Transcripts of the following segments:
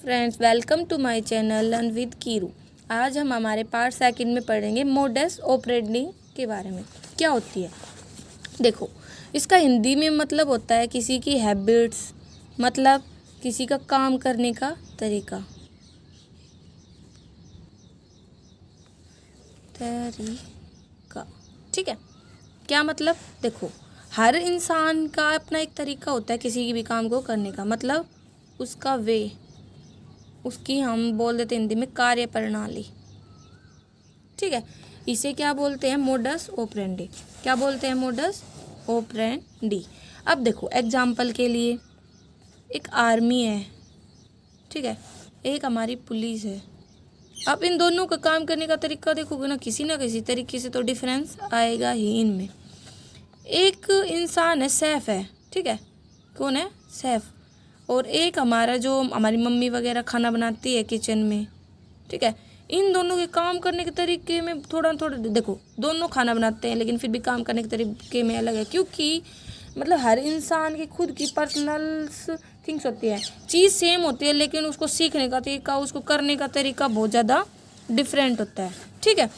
Friends, welcome to my channel learn with Keeru. आज हम हमारे पार्ट सेकंड में पढ़ेंगे मोडस ऑपरेंडी के बारे में। क्या होती है देखो, इसका हिंदी में मतलब होता है किसी की हैबिट्स, मतलब किसी का काम करने का तरीका। ठीक है, क्या मतलब? देखो, हर इंसान का अपना एक तरीका होता है किसी भी काम को करने का, मतलब उसका वे, उसकी हम बोल देते हैं हिंदी में कार्य प्रणाली। ठीक है, इसे क्या बोलते हैं? Modus operandi. क्या बोलते हैं? Modus operandi. अब देखो, एग्जाम्पल के लिए एक आर्मी है, ठीक है, एक हमारी पुलिस है। अब इन दोनों का काम करने का तरीका देखोगे ना किसी तरीके से तो डिफरेंस आएगा ही इनमें। एक इंसान है, सैफ है, ठीक है, कौन है? सैफ। और एक हमारा जो हमारी मम्मी वगैरह खाना बनाती है किचन में, ठीक है। इन दोनों के काम करने के तरीके में थोड़ा देखो, दोनों खाना बनाते हैं लेकिन फिर भी काम करने के तरीके में अलग है, क्योंकि मतलब हर इंसान की खुद की पर्सनल थिंग्स होती है। चीज़ सेम होती है लेकिन उसको सीखने का तरीका, उसको करने का तरीका बहुत ज़्यादा डिफरेंट होता है, ठीक है।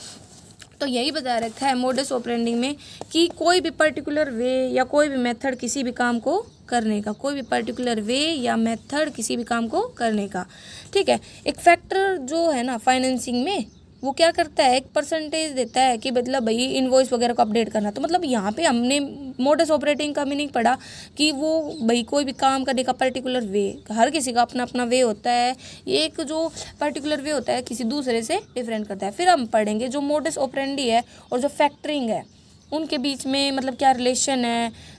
तो यही बता रखा है मोडस ऑपरेंडी में कि कोई भी पर्टिकुलर वे या कोई भी मेथड किसी भी काम को करने का, कोई भी पर्टिकुलर वे या मेथड किसी भी काम को करने का, ठीक है। एक फैक्टर जो है ना फाइनेंसिंग में, वो क्या करता है? एक परसेंटेज देता है कि मतलब भाई इनवॉइस वगैरह को अपडेट करना। तो मतलब यहाँ पे हमने मोडस ऑपरेटिंग का मीनिंग पढ़ा कि वो भाई कोई भी काम करने का पर्टिकुलर वे, हर किसी का अपना अपना वे होता है। एक जो पर्टिकुलर वे होता है किसी दूसरे से डिफरेंट करता है। फिर हम पढ़ेंगे जो मोडस ऑपरेंडी है और जो फैक्टरिंग है, उनके बीच में मतलब क्या रिलेशन है।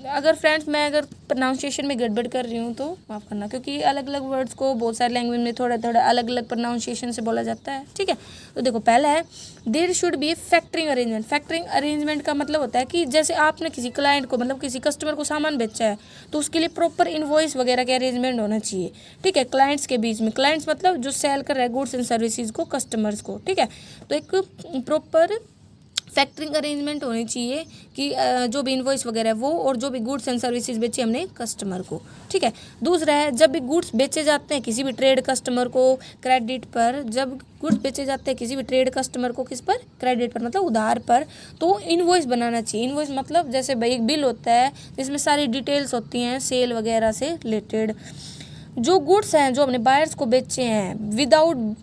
अगर प्रोनाउंसिएशन में गड़बड़ कर रही हूँ तो माफ़ करना, क्योंकि अलग अलग वर्ड्स को बहुत सारे लैंग्वेज में थोड़ा थोड़ा अलग अलग प्रोनाउंसिएशन से बोला जाता है, ठीक है। तो देखो, पहला है there should be a factoring arrangement. Factoring arrangement का मतलब होता है कि जैसे आपने किसी क्लाइंट को, मतलब किसी कस्टमर को सामान बेचा है, तो उसके लिए प्रॉपर इनवॉइस वगैरह के अरेंजमेंट होना चाहिए, ठीक है, क्लाइंट्स के बीच में। क्लाइंट्स मतलब जो सेल कर रहे हैं गुड्स एंड सर्विसेज को कस्टमर्स को, ठीक है। तो एक प्रॉपर फैक्टरिंग अरेंजमेंट होनी चाहिए कि जो भी इनवॉइस वगैरह है वो, और जो भी गुड्स एंड सर्विसेज बेचे हमने कस्टमर को, ठीक है। दूसरा है जब भी गुड्स बेचे जाते हैं किसी भी ट्रेड कस्टमर को क्रेडिट पर, जब गुड्स बेचे जाते हैं किसी भी ट्रेड कस्टमर को किस पर? क्रेडिट पर, मतलब उधार पर, तो इनवॉइस बनाना चाहिए। इनवॉइस मतलब जैसे भाई एक बिल होता है जिसमें सारी डिटेल्स होती हैं सेल वगैरह से रिलेटेड। जो गुड्स हैं जो हमने बायर्स को बेचे हैं without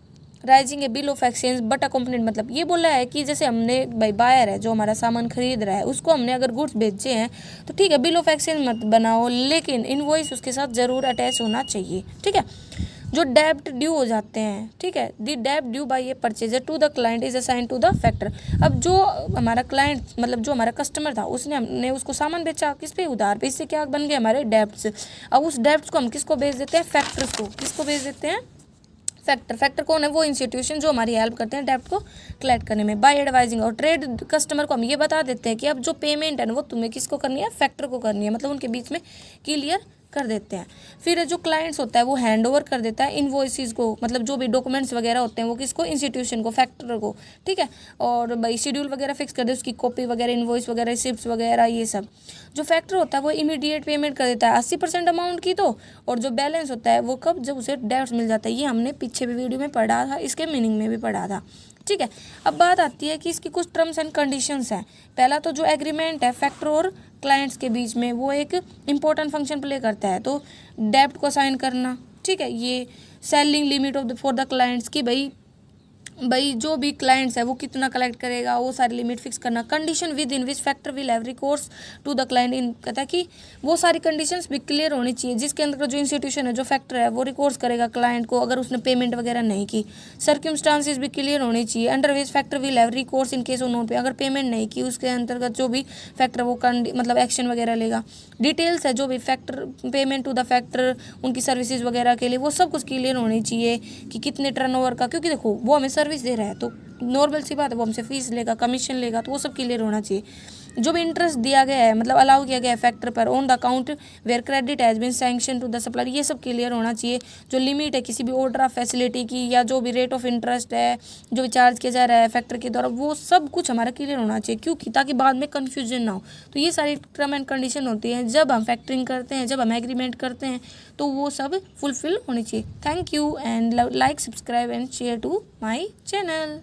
rising A bill of exchange but accompanied, मतलब ये बोला है कि जैसे हमने भाई बायर है जो हमारा सामान खरीद रहा है, उसको हमने अगर गुड्स बेचे हैं तो ठीक है, बिल ऑफ एक्सचेंज मत बनाओ, लेकिन इनवॉइस उसके साथ ज़रूर अटैच होना चाहिए, ठीक है। जो डेब्ट ड्यू हो जाते हैं, ठीक है, द डेब्ट due by a purchaser to the client is assign to the factor. अब जो हमारा क्लाइंट मतलब जो हमारा कस्टमर था, उसने हमने उसको सामान बेचा किस पे? उधार पे। इससे क्या बन गए? हमारे डेब्ट्स। अब उस डेब्ट्स को हम किसको भेज देते हैं? फैक्टर्स को। किसको भेज देते हैं? फैक्टर कौन है? वो इंस्टीट्यूशन जो हमारी हेल्प करते हैं डेब्ट को कलेक्ट करने में बाय एडवाइजिंग। और ट्रेड कस्टमर को हम ये बता देते हैं कि अब जो पेमेंट है ना वो तुम्हें किसको करनी है? फैक्टर को करनी है, मतलब उनके बीच में क्लियर कर देते हैं। फिर जो क्लाइंट्स होता है वो हैंड ओवर कर देता है इनवॉइसेस को, मतलब जो भी डॉक्यूमेंट्स वगैरह होते हैं वो किसको? इंस्टीट्यूशन को, फैक्टर को, ठीक है। और भाई शेड्यूल वगैरह फिक्स कर दे, उसकी कॉपी वगैरह, इनवॉइस वगैरह, रिसिप्ट्स वगैरह, ये सब। जो फैक्टर होता है वो इमीडिएट पेमेंट कर देता है 80% अमाउंट की, तो और जो बैलेंस होता है वो कब? जब उसे डेब्ट्स मिल जाता है। ये हमने पीछे भी वीडियो में पढ़ा था, इसके मीनिंग में भी पढ़ा था, ठीक है। अब बात आती है कि इसकी कुछ टर्म्स एंड कंडीशंस हैं। पहला तो जो एग्रीमेंट है फैक्टर और क्लाइंट्स के बीच में, वो एक इम्पोर्टेंट फंक्शन प्ले करता है। तो डेब्ट को साइन करना, ठीक है, ये selling limit of the for the clients की भाई जो भी क्लाइंट्स है वो कितना कलेक्ट करेगा, वो सारी लिमिट फिक्स करना। Condition within which factor will have recourse to the client in, कहता है कि वो सारी कंडीशंस भी क्लियर होनी चाहिए जिसके अंदर जो इंस्टीट्यूशन है, जो फैक्टर है, वो रिकोर्स करेगा क्लाइंट को अगर उसने पेमेंट वगैरह नहीं की। सर्कमस्टांसेस भी क्लियर होनी चाहिए under which factor will have recourse in case of non पे, अगर पेमेंट नहीं की उसके अंतर्गत जो भी फैक्टर वो मतलब एक्शन वगैरह लेगा। डिटेल्स है जो भी factor payment to the factor, उनकी सर्विसेज वगैरह के लिए, वो सब कुछ क्लियर होनी चाहिए कि कितने टर्नओवर का, क्योंकि देखो वो हमें सर्विस दे रहा है तो नॉर्मल सी बात है, वो हमसे फीस लेगा, कमीशन लेगा, तो वो सब क्लियर होना चाहिए। जो भी इंटरेस्ट दिया गया है, मतलब अलाउ किया गया है फैक्टर पर on the account where credit has been sanction to the supplier, ये सब क्लियर होना चाहिए। जो लिमिट है किसी भी ऑर्डर ऑफ फैसिलिटी की, या जो भी रेट ऑफ इंटरेस्ट है जो भी चार्ज किया जा रहा है फैक्टर के द्वारा, वो सब कुछ हमारा क्लियर होना चाहिए। क्योंकि ताकि बाद में कन्फ्यूजन ना हो। तो ये सारी टर्म एंड कंडीशन होती है जब हम फैक्टरिंग करते हैं, जब हम एग्रीमेंट करते हैं, तो वो सब फुलफिल होनी चाहिए। Thank you and like, subscribe and share to my channel.